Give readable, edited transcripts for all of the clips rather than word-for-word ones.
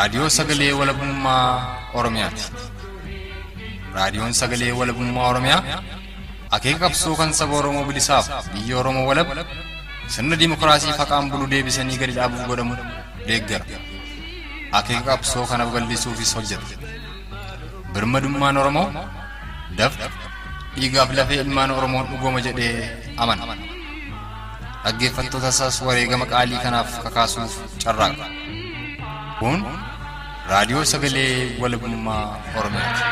raadiyoo sagalee walabummaa Oromiyaati. Raadiyoon sagalee walabummaa Oromiyaa akeeka qabsoo kan saba Oromoo bilisaaf biyya Oromoo walab sirna dimokiraasii faqaan bulu deebisanii gadi dhaabuu godhamu deeggara. Akeeka qabsoo kana babal'isuufis hojjeta. Birmadummaan Oromoo dafqa dhiigaaf lafee ilmaan Oromoon dhugooma jedhee amana. Dhaggeeffattoota isaas wareegama qaalii kanaaf kakaasuuf carraaqa. Kun raadiyoo sagalee walabummaa Oromiyaati.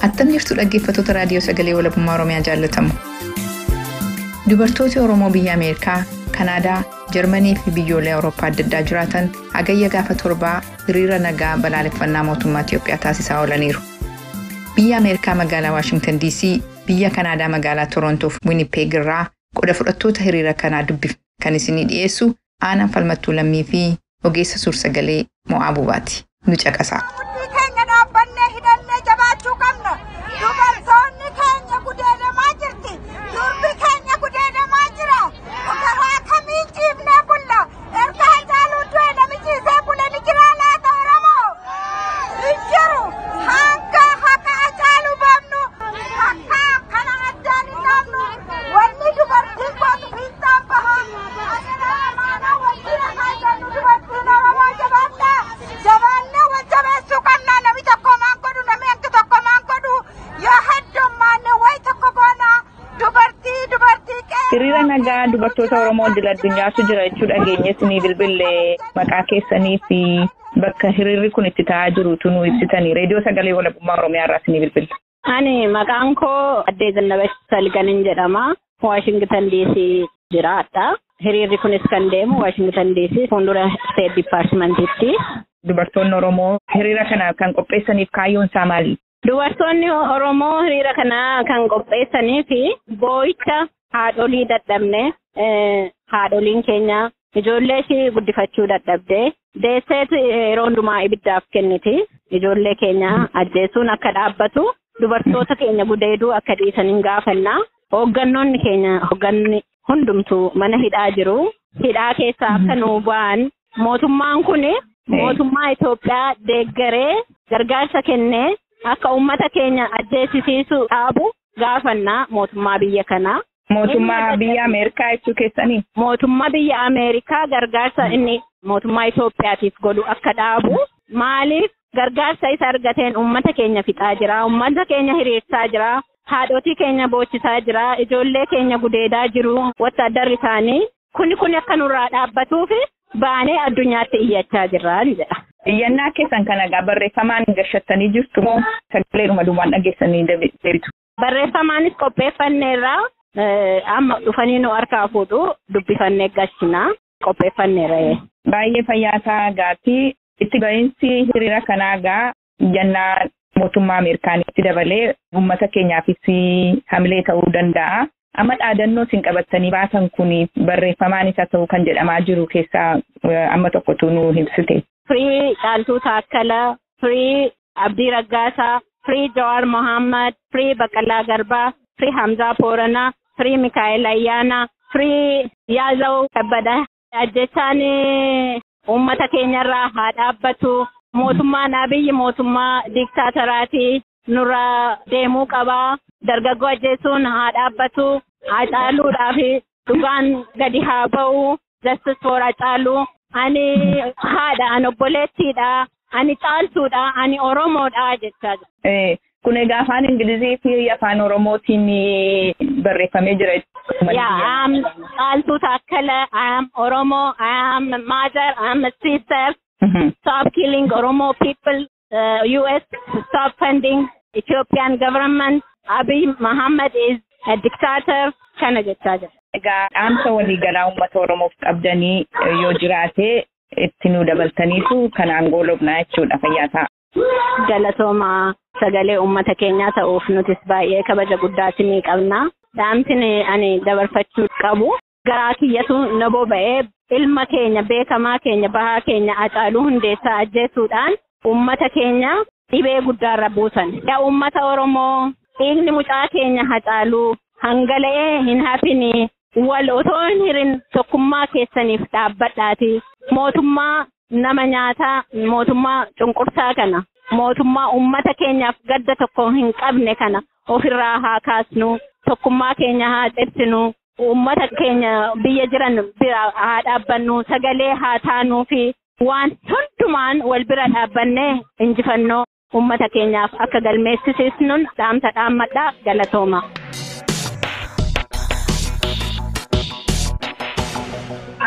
Attam jirtu dhaggeeffattoota raadiyoo sagalee walabummaa Oromiyaa jaallatamu. Dubartooti Oromoo biyya Ameerikaa, Kanaadaa, Jarmanii fi biyyoollee Awurooppaa adda addaa jiraatan hagayya gaafa torbaa hiriira nagaa balaaleffannaa mootummaa Itiyoophiyaa taasisaa oolaniiru. Biyya Ameerikaa magaalaa Waashingtan DC, biyya Kanaadaa magaalaa Torontoo fi Winnipeg irraa qooda fudhattoota hiriira kanaa dubbif kan isinii dhiyeessu Aanaan Falmattuu Lammii fi ogeessa suur-sagalee Mo'aa Buubaati. Nu caqasaa. Hiriira nagaa dubartoota Oromoo addunyaatu jira jechuudha dhageenyesni bilbilee maqaa keessanii fi bakka hiriirri kun itti ta'aa jiru tunu ibsitanii reediyoo sagalee walabummaa Oromiyaa irraa isinii bilbila. Ani maqaan koo Addee Zannabesh Salganin jedhama. Washington DC jiraadha. Hiriirri kunis kan deemu Washington DC fuuldura State Departmentiitti. Dubartoonni Oromoo hiriira kana kan qopheessaniif kaayyoon isaa maali? Dubartoonni Oromoo hiriira kana kan qopheessaniif boo'icha haadholii dadhabne haadholiin keenya ijoollee ishee guddifachuu dadhabde deesseet yeroo hundumaa ibiddaaf kenniti ijoollee keenya ajjeesuun akka dhaabbatu dubartoota keenya gudeeduu akka dhiisaniin gaafanna hooggannoonni keenya hoogganni hundumtuu mana hidhaa jiru hidhaa keessaa akka nuu ba'an mootummaan kun mootummaa Itoophiyaa deeggaree gargaarsa kennee akka uummata keenya ajjeesisiisu dhaabu gaafanna mootummaa biyya kanaa. Mootummaa biyya Ameerikaa jechuu keessanii? Mootummaa biyya Ameerikaa gargaarsa inni mootummaa Itoophiyaatiif godhu akka dhaabu maaliif gargaarsa isa argateen uummata keenya fixaa jira, uummata keenya hiriirsaa jira, haadhotii keenya boochisaa jira, ijoollee keenya gudeedaa jiru, wattaaddarri isaanii kun akka nurraa dhaabbatuuf baanee addunyaatti iyyachaa jirra jedha. Iyyannaa keessan kana barreeffamaan gashattanii jirtu moo sagaleedhuma duubaan dhageessanii deebitu? Barreeffamaanis qopheeffanneerra. Amma dhufanii nu harkaa fuudhu dubbifannee gashina qopheeffanneera. Baay'ee fayyaasaa gaatii itti ba'iinsi hiriira kanaa gaa iyyannaa mootummaa Ameerikaanitti dabalee uummata keenyaafis hamilee ta'uu danda'a. Amma dhaadannoo isin qabattanii baasan kun barreeffamaan isa ta'uu kan jedhamaa jiru keessaa amma tokkotu nu ibsite. Firii Caaltuu Taakkala, Firii Abdii Raggaasaa, Firii Jawaar Mohammad, Firii Baqqalaa Garbaa, Firii Hamzaa Booranaa, Firii Mikaa'el Ayyaanaa, Firii Yaaza'uu Kabbada. Ajjechaan uummata keenyarraa haa dhaabbatu. Mootummaan Abiyyi mootummaa diktaatoraatii nurraa deemuu qabaa. Dargaggoo ajjeesuun haa dhaabbatu. Hacaaluudhaaf dhugaan gadi haa ba'u. Justice for Hacaaluu. Ani haadha, ani obboleettiidha, ani caaltuudha, ani Oromoodha jechaa jira. Kun egaa afaan Ingilizii fi afaan Oromootiin barreeffamee jira. Yeah, I'm Caaltuu Taakkala, I am Oromo, I am mother, I am a sister. Stop killing Oromo people. US stop funding Ethiopian government. Abiy Muhammad is a dictator. Kana jechaa jira. Egaa dhaamsa waliigalaa uummata Oromoof qabdanii yoo jiraate itti nu dabaltaniitu kanaan goolobnaa jechuudha fayyaataa. Galatooma sagalee uummata keenyaa ta'uuf nutis baay'ee kabaja guddaati ni qabna. Dhaamsi ani dabarfachuu qabu garaa kiyyatu na boba'ee ilma keenya beekamaa keenya bahaa keenya Hacaaluu Hundeessaa ajjeesuudhaan uummata keenya dhibee guddaarra buusan. Yaa uummata Oromoo dhiigni mucaa keenya Hacaaluu hangala'ee hin hafini wal otoo hin hirin tokkummaa keessaniif dhaabbadhaati. Mootummaa nama nyaataa mootummaa cunqursaa kana mootummaa uummata keenyaaf gadda tokko hin qabne kana ofirraa haa kaasnu tokkummaa keenya haa cimsinu uummata keenya biyya jiran bira haa dhaabbannu sagalee haa taanuu fi waan hundumaan wal bira dhaabbannee injifannoo uummata keenyaaf akka galmeessisnuun dhaamsa dhaammadhaa galatooma.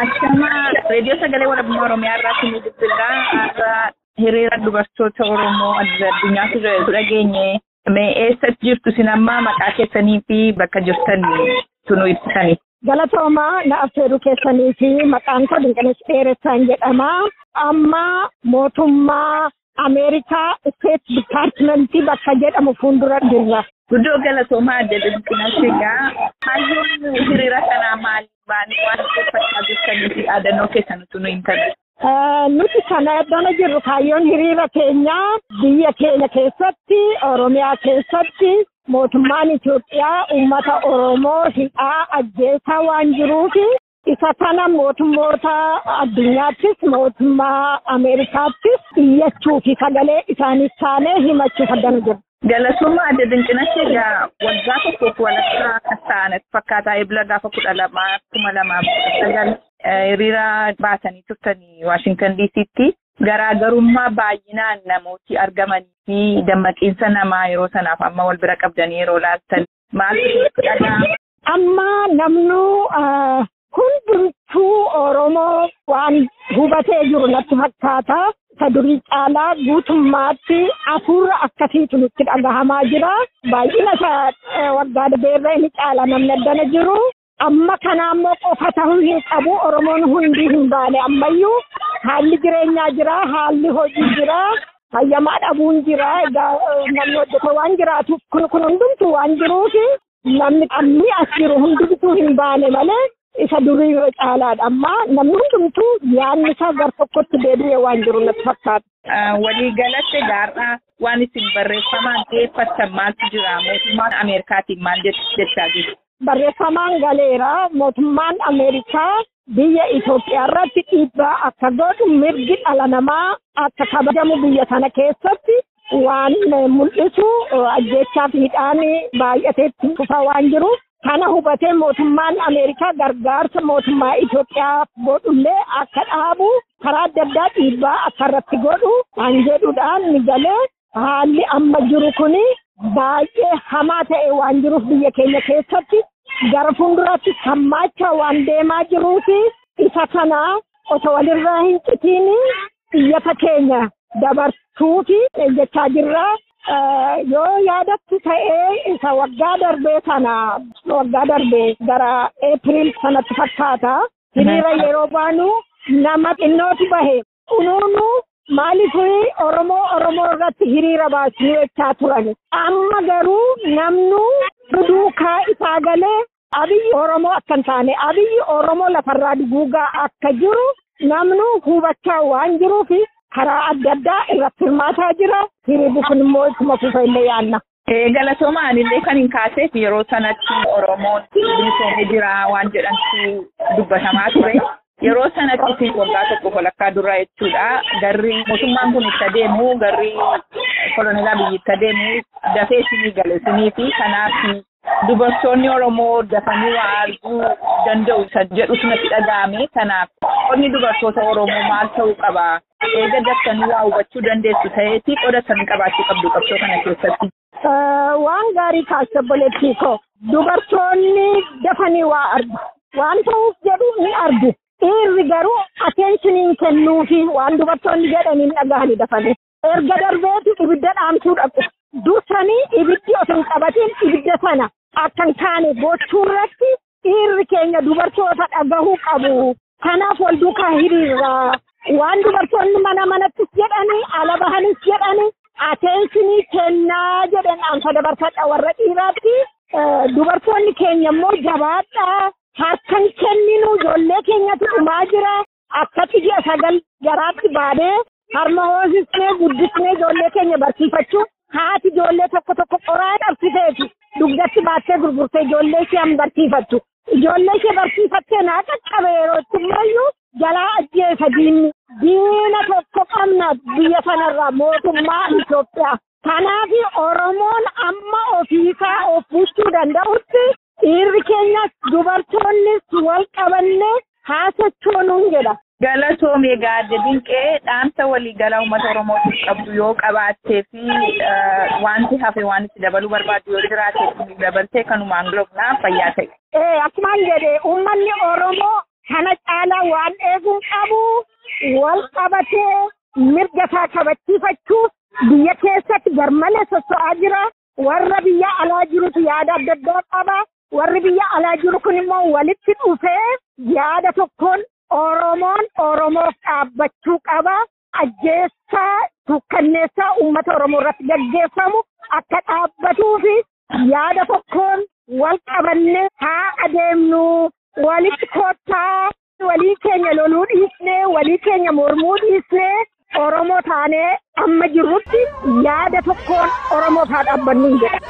Akkuma reediyoo sagalee walabummaa Oromiyaa irratti nu dubbifnaa hiriira dubartoota Oromoo addunyaatti dhageenye mee eessatti jirtu isin amma maqaa keessanii fi bakka jirtan nu ibsitanii. Galatooma na affeeruu keessanii fi maqaan koo Dinqanesh Dheeressaan jedhama. Amma mootummaa Ameerikaa State Departmentii bakka jedhamu fuuldura jirra. Guddoo galatoomaa adda Dinqanesh egaa hayyoon hiriira kanaa maali? Waan uffachaa jirtanii fi dhaadannoo keessanitu nu himtan. Nuti kana iddoo jirru kaayyoon hiriira keenyaa biyya keenya keessatti Oromiyaa keessatti mootummaan Itoophiyaa uummata Oromoo hidhaa ajjeesaa waan jiruuf isa kana mootummoota addunyaattis mootummaa Ameerikaattis iyyachuu fi sagalee isaaniif taanee himachuu faddan jiru. Galatooma adda Dinqanesh egaa waggaa tokkoof walakkaa akka ta'anitti fakkaataa eebila gaafa 12/2019 hiriira baatanii turtanii Waashingtan DC'tti garaagarummaa baay'inaan namooti argamanii fi dammaqiinsa namaa yeroo sanaaf amma wal bira qabdanii yeroo laaltan maal jedhaa? Amma namnu hundumtuu Oromoo waan hubatee jiru natti fakkaata. Isa durii caalaa guutummaatti hafuura akkasiitu nutti dhagahamaa jira. Baay'ina isaa waggaa darbeerra inni caala namni addana jiru. Amma kana ammoo qofa ta'uu hin qabu. Oromoon hundi hin baane ammayyuu haalli jireenyaa jira, haalli hojii jira, hayyamaa dhabuun jira. Egaa namni hojjete waan jiraatuuf kun hundumtuu waan jiruufi namni dhammi as jiru hundumtuu hin baane malee isa durii caalaadha. Amma namni hundumtuu yaadni isaa gar tokkotti deebi'ee waan jiru natti fakkaata. Walii galatti gaarraa waan isin barreeffamaan dhiyeeffatan maaltu jira? Mootummaan Ameerikaatiin maal jechaa jiru? Barreeffamaan galeera. Mootummaan Ameerikaa biyya Itoophiyaa irratti dhiibbaa akka godhu mirgi dhala namaa akka kabajamu biyya sana keessatti waan mul'isu ajjeechaa fi hidhaan baay'ateetti dhufaa waan jiruuf kana hubatee mootummaan Ameerikaa gargaarsa mootummaa Itoophiyaa godhullee akka dhaabu karaa adda addaa dhiibbaa akka irratti godhu waan jedhuudhaan ni galee haalli amma jiru kuni baay'ee hamaa ta'e waan jiruuf biyya keenya keessatti gara fuulduraatti hammaachaa waan deemaa jiruufi isa kana otoo walirraa hin citiin biyyata keenya dabarsuufi jechaa jirra. Yoo yaadatti ta'ee isa waggaa darbee gara Eepiriil sanatti fakkaata. Hiriira yeroo baanu nama xinnootu bahe. Kunuunu maaliif Oromoo irratti hiriira baasuu jechaa turan. Amma garuu namnu duukaa isaa galee Abiyyi Oromoo akka hin taane Abiyyi Oromoo lafarraa duguugaa akka jiru namnu hubachaa waan jiruufi karaa adda addaa irratti hirmaataa jira. Hiriirri kun immoo ittuma fufa illee yaanna. Galatoomaan illee kan hin kaaseef yeroo sanatti Oromoon bilisoomee jira waan jedhantu dubbatamaa ture. Yeroo sanatti waggaa tokko walakkaa duraa jechuudha. Garri mootummaan kun itti adeemu garri kolonelaa biyyi itti adeemu dafee isinii gale isinii fi kanaaf dubartoonni Oromoo dafanii waa arguu danda'u isa jedhutu natti dhaga'ame. Kanaaf qonni dubartoota Oromoo maal ta'uu qaba? Eega daftanii waa hubachuu dandeessu ta'eeti qoda samii qabaachuu qabdu qabsoo kana keessatti. Waan gaarii kaasa boleettii koo dubartoonni dafanii waa argu. Waan ta'uuf jedhu ni argu. Dhiirri garuu attention kennuufi waan dubartoonni jedhanii dhagahanii dafanii. Erga darbeeti ibidda dhaamsuu dhaqu. Dursanii ibiddi osoo hin qabatiin ibidda sana akka hin taane gochuu irratti dhiirri keenya dubartoota dhagahuu qabu. Kanaaf wal duukaa hiriirra. Waan dubartoonni manattis jedhanii ala bahanis jedhanii attention kennaa jedhan anfa dabarfadha warra dhiiraatti. Dubartoonni keenya immoo jabaadhaa harkan kenninu ijoollee keenyatu dhumaa jira akkatti ji'a 9 garaatti baadee harma hoosisnee guddisnee ijoollee keenya barsiifachuu haati ijoollee tokko qoraa qabsiteeti dugdatti baattee gurgurtee ijoollee ishee barsiifattu ijoollee ishee barsiifattee naa qaqqabe yeroo ittimmayyuu jalaa ajjeesa diina tokko qabna biyya sanarraa mootummaa Itoophiyaa. Kanaaf Oromoon amma ofiisaa of bulchuu danda'utti dhiirri keenyas dubartoonnis wal qabannee haasachuun jedha. Galatoomee gaadde dinqee dhaamsa waliigala uummata Oromootiif qabdu yoo qabaattee fi wanti hafe waan itti dabaluu barbaaddu yoo jiraate dabaltee kanumaan globnaa fayyaa ta'e. Akkumaan jedhee uummanni Oromoo kana caalaa waan eeguun qabu wal qabatee mirga isaa kabachiifachuuf biyya keessatti garmalee socho'aa jira. Warra biyya alaa jirutu yaada adda addaa qaba. Warri biyya alaa jiru kun immoo walitti dhufee yaada tokkoon Oromoon Oromoof dhaabbachuu qaba. Ajjeessaa tukkanneessaa uummata Oromoo irratti gaggeeffamu akka dhaabbatuu fi yaada tokkoon wal qabannee haa adeemnu. Walitti kottaa walii keenya loluu dhiisnee walii keenya mormuu dhiisnee Oromoo taanee amma jirrutti yaada tokkoon Oromoof haa dhaabbannu jedha.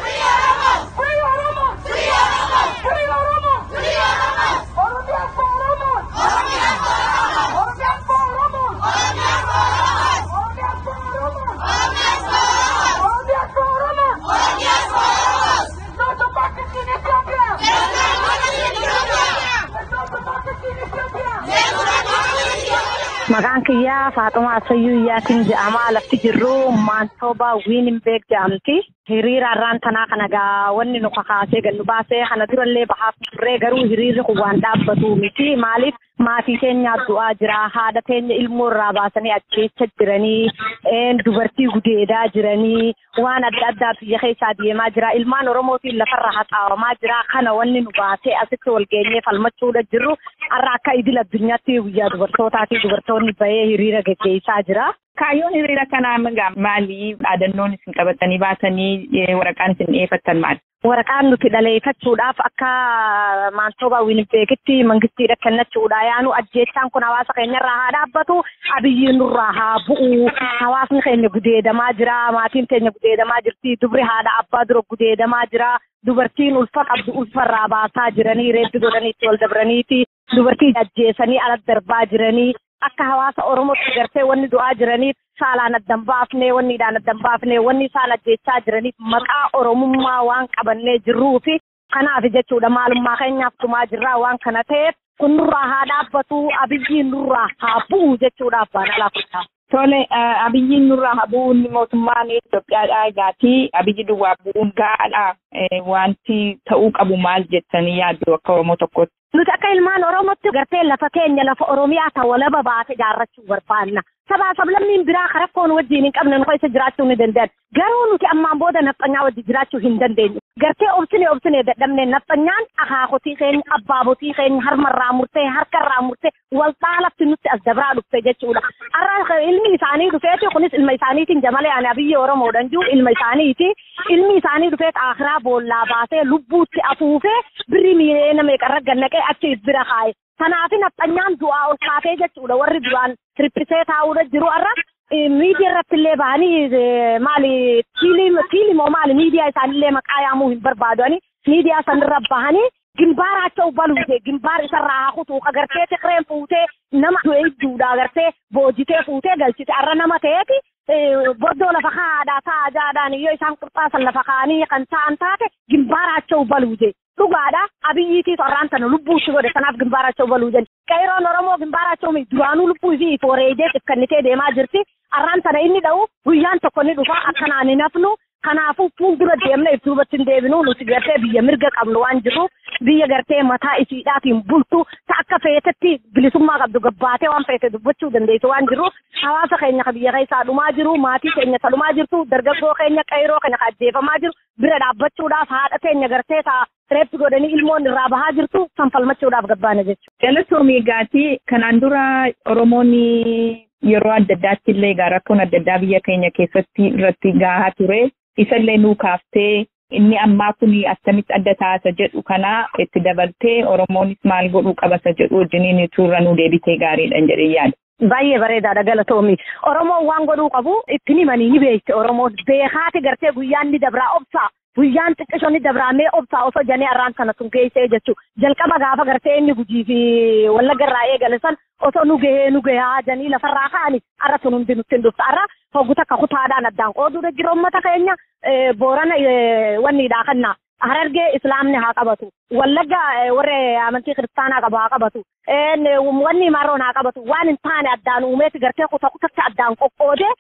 Maqaan kiyyaa Faaxumaa Sayyuu Yaasin jedhama. Lafti jirru Maantooba Wiininbeeg jedhamti. Hiriirarraan tanaa kana gaa wanni nu kakaasee gannu baasee kana durallee bahaaf turree garuu hiriirri kun waan dhaabbatu miti. Maaliif maatii keenya du'aa jira, haadha keenya ilmoo irraa baasanii ajjeechaa jiranii, dubartii gudeedaa jiranii, waan adda addaa biyya keessaa deemaa jira. Ilmaan Oromootiin lafarra haxaawamaa jira. Kana wanni nu baasee asitti wal geenyee falmachuudha jirru. Har'a akka idil addunyaatti guyyaa dubartootaatii dubartoonni bahee hiriira gaggeessaa jira. Kaayyoon hiriira kanaa maali? Dhaadannoon isin qabatanii baasanii waraqaan isin dhiyeeffattan maali? Waraqaan nuti dhaleeffachuudhaaf akka Maantooba Wiininbeegitti mangistiidha kennachuudha. Yaanu ajjeechaan kun hawaasa keenyarraa haa dhaabbatu, abiyyiin nurraa haa bu'u. Hawaasni keenya gudeedamaa jira, maatiin keenya gudeedamaa jirti, dubri haadha abbaa dura gudeedamaa jira. Dubartiin ulfa qabdu ulfarraa baasaa jiranii, reeddi godhanii itti wal dabraniiti. Dubartii ajjeesanii ala darbaa jiranii. Akka hawaasa Oromootti gartee wanni du'aa jiraniif saalaan addan baafnee wanniidhaan addan baafnee wanni isaan ajjeechaa jiraniif maqaa Oromummaa waan qabannee jirruufi kanaaf jechuudha maalummaa keenyaaf tumaa jirraa waan kana ta'eef kun nurraa haa dhaabbatu abiyyiin nurraa haa bu'u jechuudhaaf waan alaafudha. Tole abiyyiin nurraa haa bu'u mootummaan Itoophiyaadhaa egaati abiyyi duwwaa bu'uun gaa'adha wanti ta'uu qabu maal jettanii yaaddu akka Oromoo tokkotti? Nuti akka ilmaan Oromootti gartee lafa keenya lafa Oromiyaa ta'u walaba baate ijaarrachuu barbaanna. Sabaa sablammiin biraa karakkoon wajjin hin qabne nu keessa jiraachuu ni danda'an. Garuu nuti ammaan booda nafxanyaa wajjin jiraachuu hin dandeenyu. Gartee obsine dadhabnee nafxanyaan akaakotii keenya abbaabotii keenya harmarraa murtee harkarraa murtee wal xaalatti nutti as dabraa dhufte jechuudha. Har'a ilmi isaanii dhufeeti kunis ilma isaaniitiin jamalee ani abiyyi Oromoodhaan jiru ilma isaaniiti. Ilmi isaanii dhufeet akhiraa boollaa baasee lubbuutti afuufee birrii miileena meeqarra gannaqee achi bira kaa'e. Kanaaf nafxanyaan du'aa ol kaatee jechuudha warri duraan hirphisee taa'uudha jiru har'a miidiyaa irratti illee bahanii maali fiilimoo maali miidiyaa isaanillee maqaa yaamuu hin barbaadani miidiyaa sanirra bahanii gimbaaraachoo baluute gimbaar isarraa haa kutuu agartee tikreen fuutee nama du'eedduudha agartee boojitee fuutee galchite har'a nama ta'eeti boddoo lafa kaadhaa taa'aa jaadhaan yoo isaan qurxaasan lafa kaanii kan ta'an taate gimbaaraachoo baluute. Dhugaadha abiyyiitiif har'aan tana lubbuutti godhe kanaaf gimbaaraachoo baluu jenna. Qeeroon Oromoo gimbaaraachoo duraanuu lubbuu isii foreejee xiqqannitee deemaa jirti. Har'aan tana inni dha'u guyyaan tokko ni dhufa akkanaan hin hafnu. Kanaafuu fuuldura deemnee if duubatti hin deebinu nuti gartee biyya mirga qabnu waan jiruuf biyya gartee mataa isiidhaatiin bultu akka feetetti bilisummaa qabdu gabbaatee waan feete dubbachuu dandeessu waan jiruuf hawaasa keenya biyya keessaa dhumaa jiru maatii keenya dhumaa jirtu dargaggoo keenya qeeroo keenya ajjeefamaa jiru bira dhaabbachuudhaaf haadha keenya gartee reetti godhanii ilmoon irraa bahaa jirtu san falmachuudhaaf gabbaana jechuudha. Galatoomii gaatii kanaan dura Oromoonni yeroo adda addaatti illee rakkoon adda addaa biyya keenya keessatti irratti gahaa ture. Isallee nuu kaaftee inni ammaa kuni akkamitti adda taasa jedhu kana itti dabaltee Oromoonis maal godhuu qabasa jedhu wajjiniin turra nu deebitee gaariidhaan jedhee yaada. Baay'ee bareedaadha galatoomi. Oromoon waan godhuu qabu itti himanii ni beekte. Oromoon beekaati gartee guyyaan ni dabraa obsaa. Guyyaan xiqqishoon ni dabraamee obsaa osoo janii arraan sana sun geessee jechuudha. Jalqaba gaafa gartee inni Gujii fi Wallaggarraa eegale san osoo nu gahee janii lafarraa ka'anii arra sun hundi nutti hin dhufta. Arra hogguta akka kutaadhaan addaan qooduu jira uummata keenya Boorana wanni dhaaqannaa. Harargee Islaamni haa qabatu. Wallagga warra amantii kiristaanaa qabu haa qabatu. Wanni Maroon haa qabatu. Waan hin taane addaan uumeeti gartee kutatti addaan qoqqoodee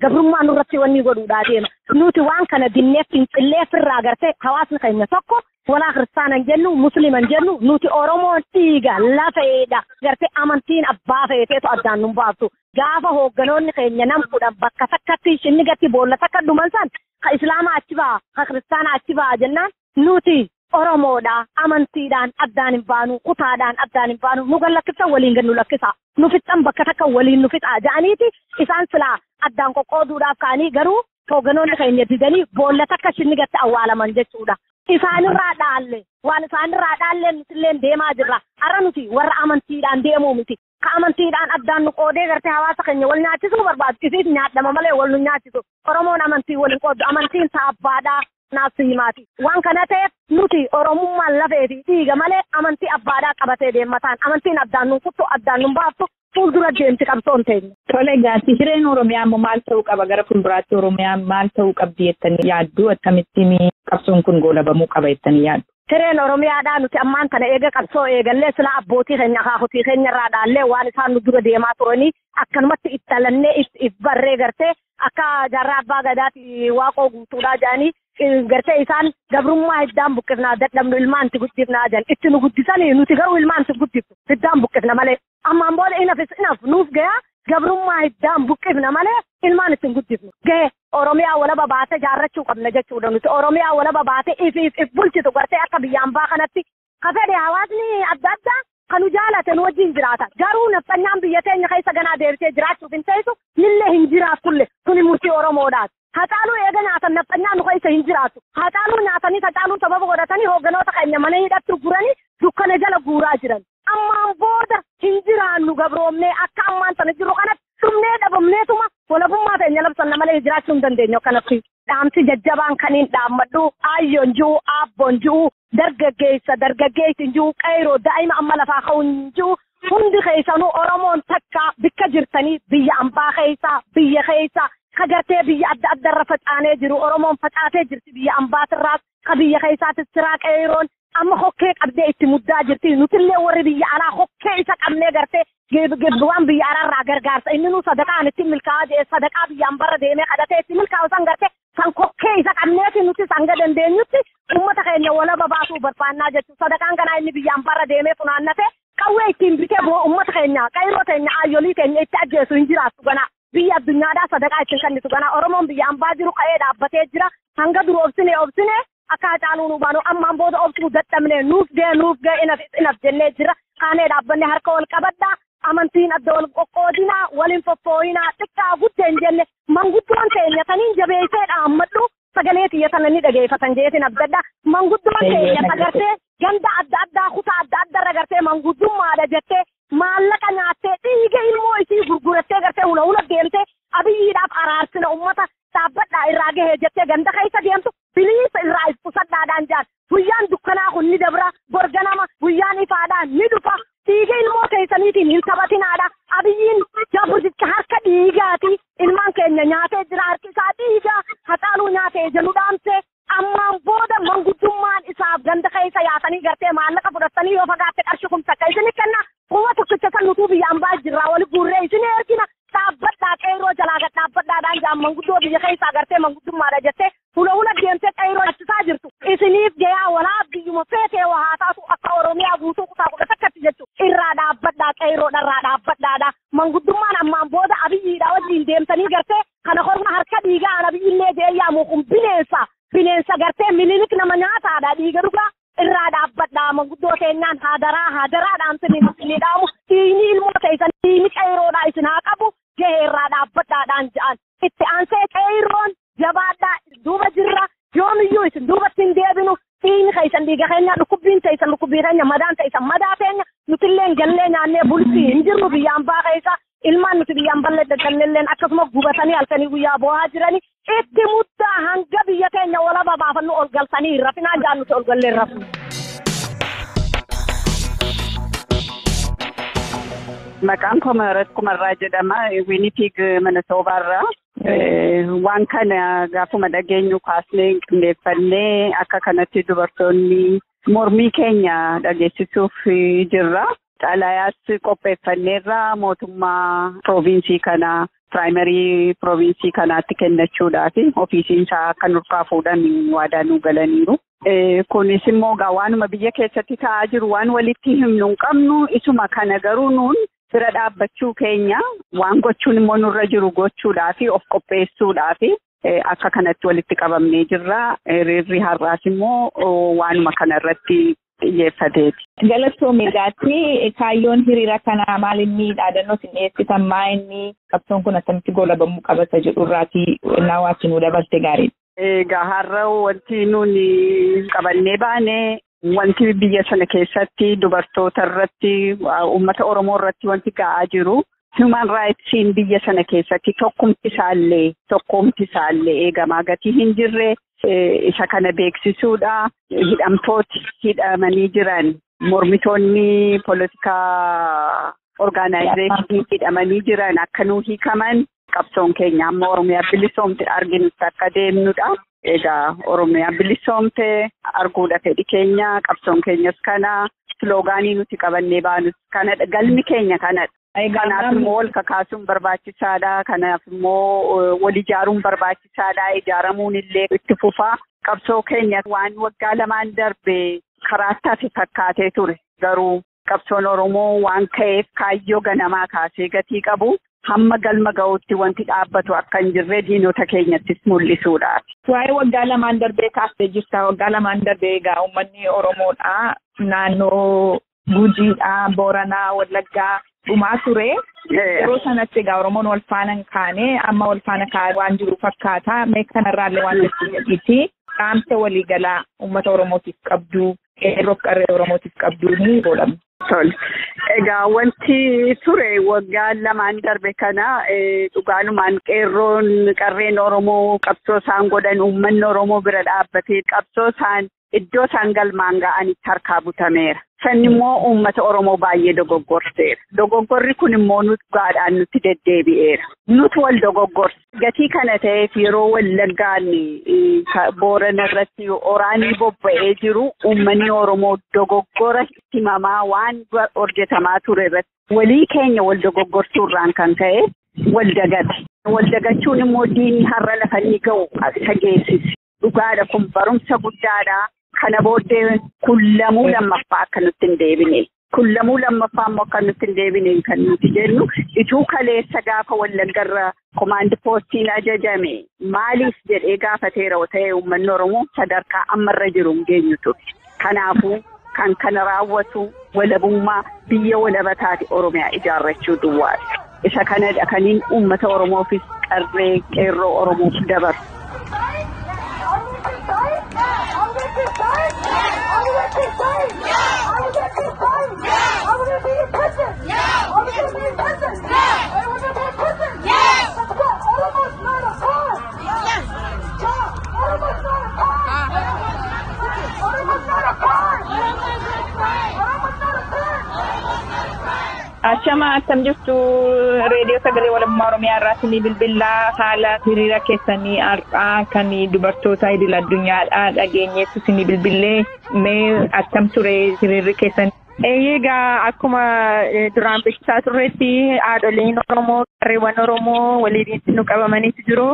gabrummaa nurratti wanni godhuudhaa deema. Nuti waan kana dinnee fincillee firraa gartee hawaasni keenya tokko walaa kiristaana hin jennu musliima hin jennu nuti Oromoon dhiiga lafeedha. Gartee amantiin abbaa feeteetu addaan nu baaftu. Gaafa hoogganoonni keenya nam fudhan bakka takkatti shinni gatti boolla takka dhuman san ka Islaamaa achi ba'a ka kiristaanaa achi ba'a jennaan nuti Oromoodha amantiidhaan addaan hin baanu kutaadhaan addaan hin baanu nu gallakkisa waliin gannu lakkisa nu fixan bakka takka waliin nu fixa ja'aniiti isaan silaa addaan qoqqooduudhaaf ka'anii garuu hoogganoonni keenya didanii boolla takka shinni gatti awwaalaman jechuudha. Isaanirraa dhaalle waan isaanirraa dhaalle nutillee deemaa jirra. Arra nuti warra amantiidhaan deemuu miti. Ka amantiidhaan addaan nu qoodee gartee hawaasa keenya wal nyaachisuu barbaadu. Isiif nyaadhama malee wal nu nyaachisu. Oromoon amantii waliin qooddu. Amantiin isaa abbaadhaa naaf himaati. Waan kana ta'eef nuti Oromummaan lafee fi dhiiga malee amantii abbaadhaa qabatee deemataan. Amantiin addaan nu kuttu addaan nu baaftu fuuldura deemti qabsoon teenya. Tole gaati hireen Oromiyaa immoo maal ta'uu qaba gara fuulduraatti Oromiyaan maal ta'uu qabdi jettanii yaaddu akkamittiin qabsoon kun goolabamuu qaba jettanii yaaddu. Hireen Oromiyaadhaa nuti ammaan kana eega qabsoo eegallee sila abbootii keenya akaakutii keenya irraa dhaallee waan isaan nu dura deemaa turanii akkanumatti itti dhalannee itti barree gartee akka jaarraa abbaa gadaati waaqoo guutuudhaa jedhanii gartee isaan gabrummaa hiddaan buqqifnaa dadhabnu ilmaan itti guddifnaa jedhan itti nu guddisanii nuti garuu ilmaan itti guddifnu hiddaan buqqifna malee ammaan booda inaf nuuf gayaa gabrummaa hiddaan buqqifna malee ilmaan itti guddifnu gahee Oromiyaa walaba baatee jaarrachuu qabna jechuudha nuti Oromiyaa walaba baatee if bulchitu gartee akka biyyaan baa kanatti ka fedhe hawaasni adda addaa kanu jaalate nu wajjin jiraata garuu nafxanyaan biyya teenya keessa ganaa deebitee jiraachuuf hin teessu nillee hin jiraatullee tuni murtii Oromoodhaati. Haxaaluu eega nyaatan nafxanyaan nu keessa hin jiraatu. Haxaaluu nyaatanii haxaaluu sababa godhatanii hoogganoota keenya mana hidhatti guranii dukkana jala guuraa jiran. Ammaan booda hin jiraannu gabroomnee akka ammaan sana jiru kanatti dhumnee dhabamneetuma walabummaa teenya labsanna malee jiraachuu hin dandeenyu akkanatti. Dhaamsi jajjabaan kaniin dhaammadhu aayyoon jiru aabboon jiru dargaggeessi jiru qeyroo daa'ima amma lafaa ka'uun jiru hundi keessanuu Oromoon takka bikka jirtanii biyya ambaa keessa biyya keessa ka gartee biyya adda addarra facaanee jiru Oromoon facaatee jirti biyya ambaatirraas ka biyya keessaatis siraa qeyroon amma hokkee qabdee itti muddaa jirti nutillee warri biyya alaa hokkee isa qabnee gartee waan biyya alaarraa gargaarsa inni nu sadaqaan itti milkaa'aa jee sadaqaa biyyaan barra deemee kadhatee itti milkaa'u san gartee san kokkee isa qabneeti nuti sanga dandeenyutti uummata keenya walaba baasuu barbaannaa jechuudha sadaqaan kanaa inni biyyaan barra deemee funaannate qawwee ittiin bitee uummata keenya qayroo teenya ayyolii keenya itti ajjeesu hin jiraattu ganaa biyya addunyaadhaa sadaqaa ittiin kennitu ganaa Oromoon biyyaan baa jiru qa'ee dhaabbatee jira hanga duru obsine akka hacaaluu nu baanu ammaan booda obsuu dadhabne nuuf ga'e inaf jennee jira kaanee dhaabbanne harka wal qabadhaa amantiin adda wal qoqqoodinaa waliin foffooyinaa xiqqaa guddeen jenne manguddoon teenya taniin jabeessee dhaammadhu sagalee xiyyeeffatan ni dhageeffatan jeetiin abdadda manguddoon teenya agartee ganda adda addaa kutaa adda addarra gartee manguddummaadha jettee maallaqa nyaattee dhiiga ilmoo isii gurgurattee gartee hula deemtee abiyyiidhaaf araarsina ummata dhaabbadhaa irraa gahee jettee ganda keessa deemtu biliisa irraa iftusadhaadhaan jaan guyyaan dukkanaa kun ni dabra borganama guyyaan ifaadhaan ni dhufa dhiiga ilmoo keessaniitiin hin taphatinaadha abiyyiin jabburticha harka dhiigaati ilmaan keenya nyaatee jira harki isaa dhiigaa haxaaluu nyaatee jedhu dhaamsee ammaan booda manguddummaan isaaf ganda keessa yaatanii gartee maallaqa fudhattanii yoo fagaatte qarshii kumsa akka isin kenna kuma tokkicha san nutuu biyyaan baa jirraa wali guurree isin ergina dhaabbadhaa qeyroo jalaa gad dhaabbadhaadhaan jaan manguddoo biyya keessa agartee manguddummaadha jettee hula deemtee qeyroo achisaa jirtu isiniif gayaa walaa biyyuma feetee waa taatu akka Oromiyaa guutuu kutaa kudha takkatti jechu irraa dhaabbadhaa qeyroodharraa dhaabbadhaadha manguddummaan ammaan booda abiyyiidhaa wajjiin deemtanii gartee kana horma harka dhiigaan abiyyillee deeyyaamu kun bineensa gartee mililik nama nyaataadha dhiiga dhugaa irraa dhaabbadhaa manguddoo keenyaan haadaraadhaan isin dhaamu dhiigni ilmoo keessan dhiigni qeyroodhaa isin haa qabu gahee irraa dhaabbadhaadhaan ja'an itti aansee qeyroon jabaadhaa duuba jirra yoomiyyuu isin dhiigni keessan dhiiga keenya dhukkubbiin ta'isa dhukkubbii keenya madaan ta'isa madaa keenya nuti illee jallee nyaannee bultii hin jirru biyyaan baa keessa ilmaan nuti biyyaan ballee daddallee akkasuma gubatanii halkanii guyyaa bo'aa jiranii itti muddaa hanga biyya keenya walaba baafannu ol galtanii rafinaa jaallutti ol gallee rafnu. Maqaan koo Maharat Kumarraa jedhama. Winnipeg Manitoobaarraa. Waan kana gaafuma dhageenyu kaasnee qindeeffannee akka kanatti dubartoonni mormii keenya dhageessisuuf jirra. Xalayaas qopheeffanneerra mootummaa provinsii kana primary provinsii kanaatti kennachuudhaaf ofiisiin isaa akka nurkaa fuudhan waadaa nu galaniiru. Kunis immoo waanuma biyya keessatti ta'aa jiru waan walitti himnu hin qabnu isuma kana garuu nuun bira dhaabbachuu keenya waan gochuun immoo nurra jiru gochuudhaaf of qopheessuudhaaf akka kanatti walitti qabamnee jirra. Hiriirri har'aas immoo waanuma kanarratti xiyyeeffateeti. Galatoomii gaatti kaayyoon hiriira kanaa maal inni dhaadannoo isin dhiyeessitan maa inni qabsoon kun akkamitti goolabamuu qabata jedhurraati naawwaatti nu dabalte gaariidha. Egaa har'a wanti nuuni qabannee baane wanti biyya sana keessatti dubartoota irratti uummata Oromoo irratti wanti ga'aa jiru human rightsin biyya sana keessatti tokkumti isaallee eegamaa gatii hin jirre isa kana beeksisuudha. Hidhamtooti hidhamanii jiran mormitoonni politikaa orgaanaayzeeshinii hidhamanii jiran akka nuu hiikaman qabsoon keenya amma Oromiyaa bilisoomte arginutti akka deemnudha. Egaa Oromiyaa bilisoomte arguudha fedhi keenya qabsoon keenyas kana sloogaanii nuti qabannee baanus kanadha galmi keenya kanadha. Kanaaf immoo wal kakaasuun barbaachisaadha. Kanaaf immoo wal ijaaruun barbaachisaadha. Ijaaramuun illee itti fufaa. Qabsoo keenya waan waggaa lamaan darbe karaatti fakkaatee ture. Garuu qabsoon Oromoo waan ka'eef kaayyoo ganamaa kaasee gatii qabu. Hamma galma ga'uutti wanti dhaabbatu akka hin jirre diinota keenyattis mul'isuudhaaf. Waa'ee waggaa lamaan darbee kaastee jirta. Waggaa lamaan darbee egaa uummanni Oromoodha. Naannoo Gujiidha, Booranaa, Wallaggaa dhumaa ture. Yeroo sanatti egaa Oromoon wal faana hin kaane amma wal faana kaa'ee waan jiru fakkaata. Mee kanarraallee waan jechuudha. Qaamsa waliigalaa uummata Oromootiif qabdu, qeerroof qarree Oromootiif qabdu ni boodama. Tole. Egaa wanti ture waggaa lamaan darbe kana dhugaanumaan qeerroon qarreen Oromoo qabsoo isaan godhan uummanni Oromoo bira dhaabbatee qabsoo isaan iddoo isaan galmaan ga'anitti harkaa butameera. Sanni immoo uummata Oromoo baay'ee dogoggorseera. Dogoggorri kun immoo dhugaadhaan nutti deddeebi'eera. Nuti wal dogoggorse. Gatii kana ta'eef yeroo Wallaggaan Boorana irratti oraanii bobba'ee jiru uummanni Oromoo dogoggora himamaa waan hojjetamaa ture irratti walii keenya wal dogoggorsuurraan kan ka'e wal dagate. Wal dagachuun immoo diinni har'a lafa ni ga'u isa geessise. Dhugaadha kun barumsa guddaadha. Kana booddee kullamuu lammaffaa akka nutti hin deebine. Kullamuu lammaffaa immoo akka nutti hin deebine kan nuti jennu ituu kaleessa gaafa Wallaggarra komaandi poostiin ajajame maaliif jedhee gaafateera ta'ee uummanni Oromoo sadarkaa ammarra jiru hin geenyu ture. Kanaafuu kan kana raawwatu walabummaa biyya walaba taate Oromiyaa ijaarrachuu duwwaadha. Isa kanadha kaniin uummata Oromoofis qarree qeerroo Oromoof dabarsu. Achama akkam jirtu reediyoo sagalee walabummaa Oromiyaa irratti ni bilbilaa haala hiriira keessanii har'aa kan dubartoota idil addunyaadhaa dhageenyeessu ni bilbilee mee akkam ture hiriirri keessanii. Egaa akkuma duraan beeksisaa turreetti haadholiin Oromoo qarreewwan Oromoo waliin nu qabamanii jiru.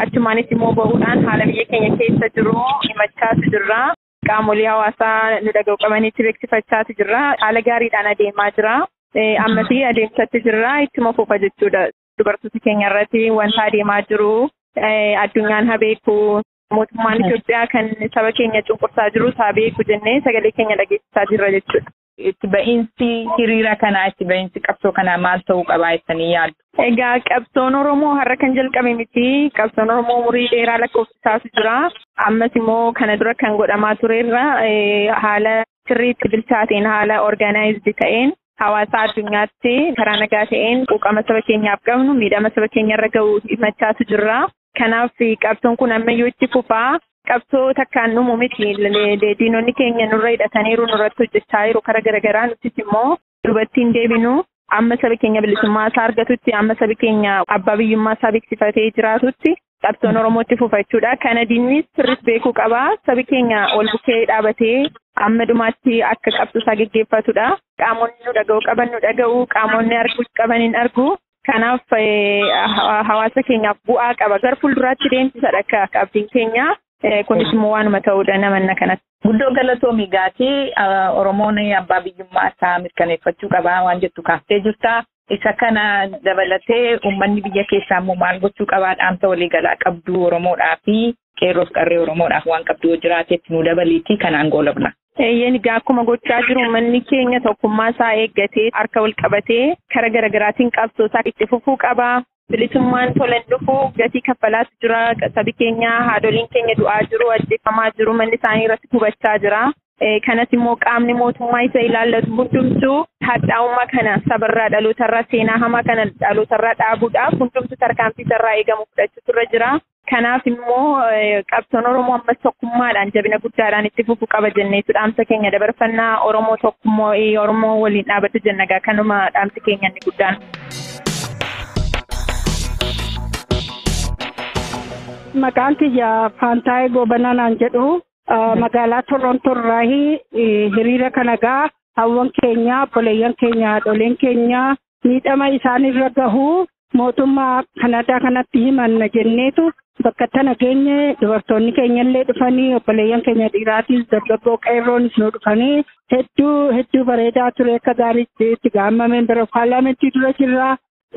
Achumaanis immoo bahuudhaan haala biyya keenya keessa jiru himachaa jirra. Qaamolee hawaasaa nu dhaga'u qabaniitti beeksifachaa jirra. Haala gaariidhaan adeemaa jira. Ammasii adeemsatti jirra ittuma fufa jechuudha. Dubartoota keenya irratti wanta adeemaa jiru addunyaan haa beeku. Mootummaan Itoophiyaa kan saba keenya cunqursaa jiru haa beeku jennee sagalee keenya dhageessisaa jirra jechuudha. itti ba'iinsi hiriira kanaa itti ba'iinsi qabsoo kanaa maal ta'uu qabaa jettanii yaaddu? Egaa qabsoon Oromoo har'a kan jalqabe miti. Qabsoon Oromoo umurii dheeraa lakkoofsisaatu jira. Ammas immoo kana dura kan godhamaa turerra haala sirriitti bilchaateen haala orgaanaayizdi ta'een hawaasa addunyaatti karaa nagaa ta'een quuqama saba keenyaaf qabnu miidhama saba keenyarra ga'u himachaatu jirra. Kanaaf qabsoon kun ammayyuu itti fufaa. Qabsoo takkaan dhumu miti. Diinonni keenya nurra hidhataniiru nurratti hojjechaa jiru karaa garaagaraa nutis immoo duubatti hin deebinu. Amma sabi keenya bilisummaa isaa argatutti amma sabi keenya abbaa biyyummaa isaa beeksifatee jiraatutti qabsoon Oromootti fufachuudha. Kana diinnis sirriitti beekuu qaba. Sabi keenya ol bukkee dhaabatee amma dhumaatti akka qabsoo isaa geggeeffatudha. Qaamonni nu dhaga'uu qaban nu dhaga'u, qaamonni arguu qaban hin argu. Kanaaf hawaasa keenyaaf bu'aa qaba. Gara fuulduraatti deemsisadha akka qabxiin keenya. Kunis immoo waanuma ta'uudha namanna kanatti. Guddoo galatoomii gaatii Oromoon abbaa biyyummaa isaa mirkaneeffachuu qabaa waan jettu kaaftee jirta. Isa kana dabalatee uummanni biyya keessaa immoo maal gochuu qabaa dhaamsa waliigalaa qabdu Oromoodhaa fi qeerroof qarree Oromoodhaaf waan qabdu yoo jiraatetti nu dabaliitii kanaan goolabna. Egaa akkuma gochaa jiru uummanni keenya tokkummaa isaa eeggatee harka wal qabatee karaa garaagaraatiin qabsoo isaa itti fufuu qaba. Bilisummaan tolan dhufu gatii kaffalaatu jira. Sabi keenya haadholiin keenya du'aa jiru, ajjeefamaa jiru, manni isaanii irratti gubachaa jira. Kanas immoo qaamni mootummaa isa ilaallatu hundumtuu hadhaa'ummaa kana sabarraa dhalootarraa seenaa hamaa kana dhalootarraa dhaabuudhaaf hundumtuu tarkaanfii irraa eegamu fudhachuutu irra jira. Kanaaf immoo qabsoon Oromoo ammas tokkummaadhaan jabina guddaadhaan itti fufuu qaba jenneetu dhaamsa keenya dabarfannaa. Oromoo tokkummoo Oromoo waliin dhaabatu jennagaa kanuma dhaamsi keenya inni guddaan. Maqaan kiyya Faantaayee Goobanaan jedhu magaalaa Toronto irraa hiriira kanagaa hawwan keenya, obboleeyyan keenya, haadholeen keenya miidhama isaanirra gahu mootummaa Kanaadaa kanatti himanna jenneetu bakka tana geenye dubartoonni keenyallee dhufanii obboleeyyan keenya dhiiraatis dargaggoo qeerroonis nu dhufanii hedduu bareedaa ture akka gaariitti itti gaammameen bira paarlaamentii dura jirra.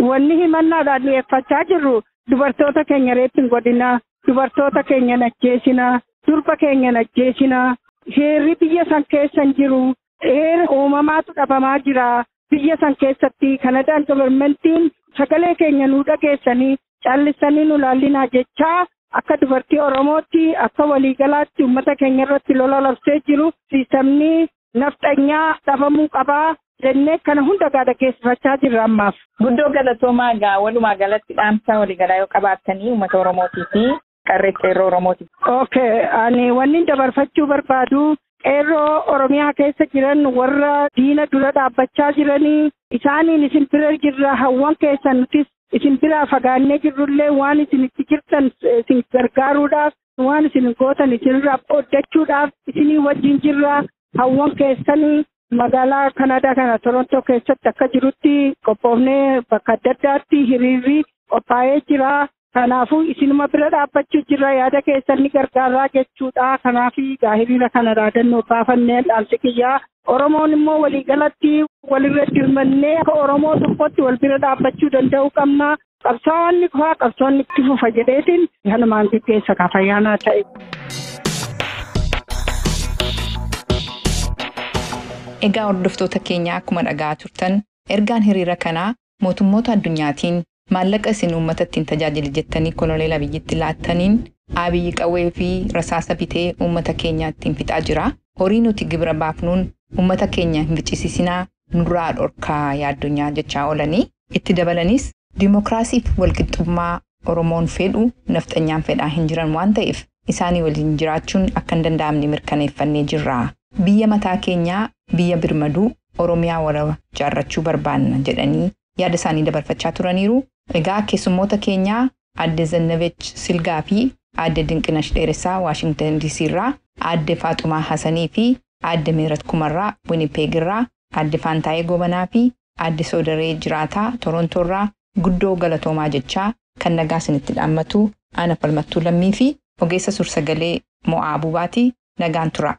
Wanni himannaadhaan dhiyeeffachaa jirru dubartoota keenya reettiin godhina, dubartoota keenya ajjeesina, durba keenya ajjeesina. Heerri biyya san keessa jiru, heera uumamaatu dhabamaa jira. Biyya san keessatti Kanadaan gabbarmentiin sagalee keenya nu dhageessanii callisanii nu laallinaa jechaa akka dubartii Oromootti akka waliigalaatti uummata keenya irratti lola labsee jiru siistamni nafxanyaa dhabamuu qabaa. Jennee kana hunda dhageessifachaa jirra ammaaf. Guddoo galatoomaa walumaa galatti dhaamsa waliigalaa yoo qabaattanii uummata Oromootii fi qarree qeerroo Oromootii. Ani wanni dabarfachuu barbaadu qeerroo Oromiyaa keessa jiran warra diina dura dhaabbachaa jiranii isaaniin isin bira jirra hawwan keessa nutis isin biraa fagaannee jirrullee waan isin itti jirtan isin gargaaruudhaaf waan isin gootan isinirraa ooddachuudhaaf isinii wajjin jirra hawwan keessanii. Magaalaa Kanaadaa kana Toronto keessatti akka jirutti qophoofnee bakka adda addaatti hiriirri qophaa'ee jira. Kanaafuu isinuma bira dhaabbachuu jirra yaada keessan ni gargaaraa jechuudha. Kanaaf hiriira kana raadannoo baafannee dhaamsi kiyyaa Oromoon immoo waliigalatti walirra dirmannee akka Oromoo tokkotti wal bira dhaabbachuu danda'uu qabna. Qabsaa'onni kufaa qabsoonni itti fufa jedheetiin kanumaan gaggeessa kaafayyaanaa ta'e. Egaa hordoftoota keenya akkuma dhagaa turtan ergaan hiriira kanaa mootummoota addunyaatiin maallaqa isin uummata ittiin tajaajilu jettanii koloneela biyyatti laattaniin Abiyyi qawwee fi rasaasa bitee uummata keenya ittiin fixaa jira. Horii nuti gibira baafnuun uummata keenya hin ficcisiisinaa nurraa dhorkaa yaaddunyaa jechaa oolanii itti dabalanis dimokiraasiif walqixxummaa Oromoon fedhu nafxanyaan fedhaa hin jiran waan ta'eef isaanii waliin jiraachuun akka hin danda'amne mirkaneeffannee jirra. Biyya mataa keenyaa biyya birmaduu Oromiyaa warra jaarrachuu barbaanna jedhanii yaada isaanii dabarfachaa turaniiru. Egaa keessummoota keenyaa Aadde Zannabech Silgaa fi Aadde Dinqinash Dheeressaa Waashingtan DC irraa, Aadde Faaxumaa Hasanii fi Aadde Meerat Kumarraa Winnipeg irraa, Aadde Faantaayee Goobanaa fi Aadde Soodaree Jiraataa Torontoo irraa guddoo galatoomaa jechaa kan nagaa isinitti dhaammatu Ana Falmattuu Lammii fi ogeessa suur-sagalee Mo'aa Abuubaatii nagaan tura.